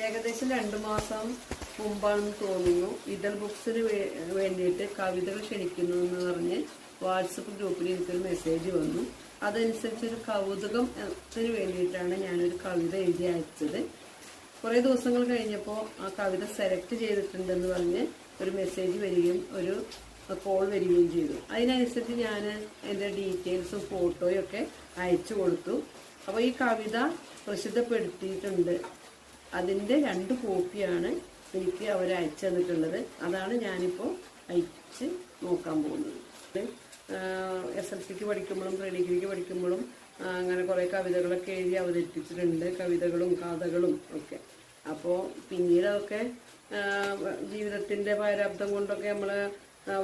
ഏകദേശം 2 മാസം മുമ്പാണെന്ന് തോന്നുന്നു ഇതൾ ബുക്സിന് വേണ്ടിയിട്ട് കവിതകൾ ക്ഷണിക്കുന്നു എന്ന് പറഞ്ഞ് വാട്സപ്പ് ഗ്രൂപ്പിൽ എനിക്കൊരു മെസ്സേജ് വന്നു. അതനുസരിച്ച് ഒരു കൗതുകത്തിന് വേണ്ടിയിട്ടാണ് ഞാനൊരു കവിത എഴുതി അയച്ചത്. കുറേ ദിവസങ്ങൾ കഴിഞ്ഞപ്പോൾ ആ കവിത സെലക്ട് ചെയ്തിട്ടുണ്ടെന്ന് പറഞ്ഞ് ഒരു മെസ്സേജ് വരികയും ഒരു കോൾ വരികയും ചെയ്തു. അതിനനുസരിച്ച് ഞാൻ എൻ്റെ ഡീറ്റെയിൽസും ഫോട്ടോയും ഒക്കെ അയച്ചു കൊടുത്തു. അപ്പോൾ ഈ കവിത പ്രസിദ്ധപ്പെടുത്തിയിട്ടുണ്ട്. അതിൻ്റെ 2 കോപ്പിയാണ് എനിക്ക് അവർ അയച്ചു തന്നിട്ടുള്ളത്. അതാണ് ഞാനിപ്പോൾ അയച്ച് നോക്കാൻ പോകുന്നത്. SLCക്ക് പഠിക്കുമ്പോഴും പ്രീ ഡിഗ്രിക്ക് പഠിക്കുമ്പോഴും അങ്ങനെ കുറേ കവിതകളൊക്കെ എഴുതി അവതരിപ്പിച്ചിട്ടുണ്ട്, കവിതകളും കഥകളും ഒക്കെ. അപ്പോൾ പിന്നീട് അതൊക്കെ ജീവിതത്തിൻ്റെ പ്രാരാബ്ദം കൊണ്ടൊക്കെ നമ്മൾ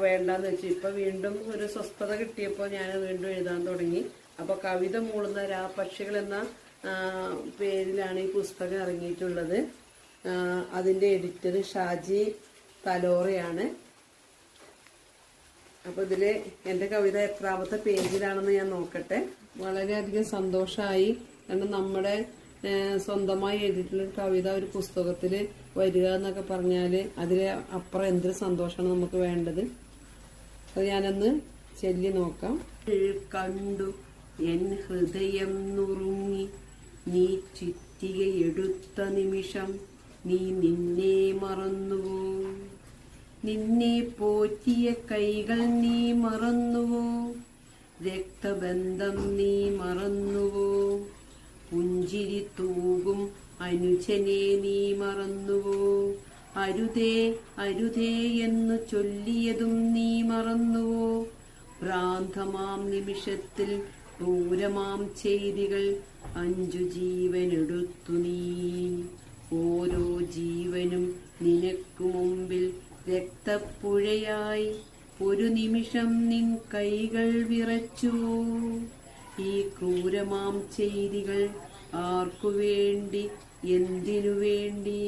വേണ്ടാന്ന് വെച്ചു. ഇപ്പം വീണ്ടും ഒരു സ്വസ്ഥത കിട്ടിയപ്പോൾ ഞാൻ വീണ്ടും എഴുതാൻ തുടങ്ങി. അപ്പോൾ കവിത മൂളുന്ന രാപ്പക്ഷികൾ എന്ന പേരിലാണ് ഈ പുസ്തകം ഇറങ്ങിയിട്ടുള്ളത്. അതിൻ്റെ എഡിറ്റർ ഷാജി തലോറയാണ്. അപ്പോൾ ഇതിൽ എൻ്റെ കവിത എത്രാമത്തെ പേജിലാണെന്ന് ഞാൻ നോക്കട്ടെ. വളരെയധികം സന്തോഷമായി. കാരണം നമ്മുടെ സ്വന്തമായി എഴുതിയിട്ടുള്ള കവിത ഒരു പുസ്തകത്തിൽ വരിക എന്നൊക്കെ പറഞ്ഞാൽ അതിൽ അപ്പുറം എന്തൊരു സന്തോഷമാണ് നമുക്ക് വേണ്ടത്. അത് ഞാനൊന്ന് ചൊല്ലി നോക്കാം. കണ്ടു എൻ ഹൃദയം നുറുങ്ങി നീ ചുറ്റികയെടുത്ത നിമിഷം നീ നിന്നെ മറന്നുവോ? നിന്നെ പോറ്റിയ കൈകൾ നീ മറന്നുവോ? രക്തബന്ധം നീ മറന്നുവോ? പുഞ്ചിരി തൂകും അനുജനെ നീ മറന്നുവോ? അരുതേ അരുതേ എന്നു ചൊല്ലിയതും നീ മറന്നുവോ? ഭ്രാന്തമാം നിമിഷത്തിൽ ക്രൂരമാം ചെയ്തികൾ 5 ജീവനെടുത്തു നീ. ഓരോ ജീവനും നിനക്കു മുമ്പിൽ രക്തപ്പുഴയായി. ഒരു നിമിഷം നിൻ കൈകൾ വിറച്ചു. ഈ ക്രൂരമാം ചെയ്തികൾ ആർക്കു വേണ്ടി, എന്തിനു വേണ്ടി?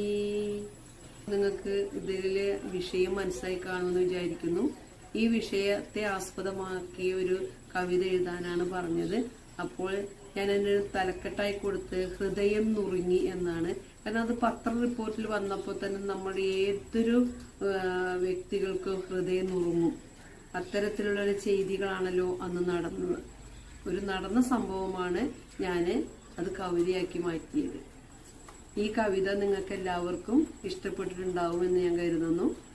നിങ്ങൾക്ക് ഇതിലെ വിഷയം മനസ്സിലായി കാണുമെന്ന് വിചാരിക്കുന്നു. ഈ വിഷയത്തെ ആസ്പദമാക്കിയ ഒരു കവിത എഴുതാനാണ് പറഞ്ഞത്. അപ്പോൾ ഞാൻ എൻ്റെ തലക്കെട്ടായി കൊടുത്ത് ഹൃദയം നുറുങ്ങി എന്നാണ്. കാരണം അത് പത്ര റിപ്പോർട്ടിൽ വന്നപ്പോൾ തന്നെ നമ്മുടെ ഏതൊരു വ്യക്തികൾക്കും ഹൃദയം നുറുങ്ങും. അത്തരത്തിലുള്ള ചെയ്തികളാണല്ലോ അന്ന് നടന്നത്. ഒരു നടന്ന സംഭവമാണ് ഞാൻ അത് കവിതയാക്കി മാറ്റിയത്. ഈ കവിത നിങ്ങൾക്ക് എല്ലാവർക്കും ഇഷ്ടപ്പെട്ടിട്ടുണ്ടാവുമെന്ന് ഞാൻ കരുതുന്നു.